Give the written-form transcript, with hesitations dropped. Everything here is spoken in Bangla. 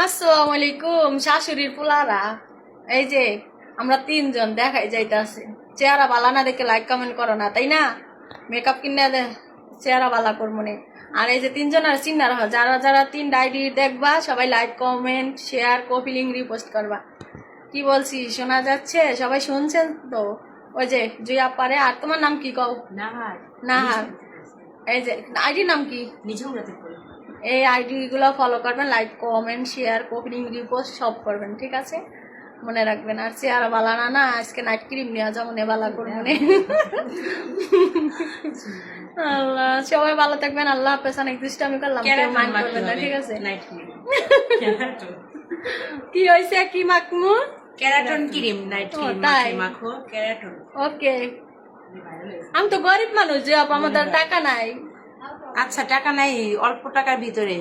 আসসালামু আলাইকুম শাশুড়ির পোলারা। এই যে আমরা তিনজন দেখাই যাইতাছে, চেহারা বালা না দেখে লাইক কমেন্ট করো না, তাই না? মেকআপ কিনে দে, চেহারা বালা করবো নে। আর এই যে তিনজন আর চিন্তা রাখো, যারা যারা 3টা আইডি দেখবা সবাই like comment share copy link repost করবা। কি বলছি শোনা যাচ্ছে? সবাই শুনছেন তো? ওই যে জুইয়া পারে। আর তোমার নাম কি কও? নাহার নাহার। এই যে আইডির নাম কি? নিঝুম রাতে পড়ে। এই আইডি গুলো ফলো করবেন, লাইক কমেন্ট শেয়ার কপিং রিপোস্ট সব করবেন, ঠিক আছে? মনে রাখবেন। আর চেহারা বালা না না, আজকে নাইট ক্রিম নিয়ে যাবো মনে বালা করবো নে। আল্লাহ, সবাই ভালো থাকবেন। আল্লাহ হাফেজ। অনেক দুষ্টামি করলাম, কেউ মাইন্ড করবেন না, ঠিক আছে? নাইট ক্রিম কি হয়েছে? কি মাখমু? ক্যারাটন ক্রিম নাইট ও, ক্রিম তাই? মাখো ক্যারাটন। ওকে। আমি তো গরিব মানুষ যে আপা, আমাদের টাকা নাই। আচ্ছা টাকা নাই, অল্প টাকার ভিতরে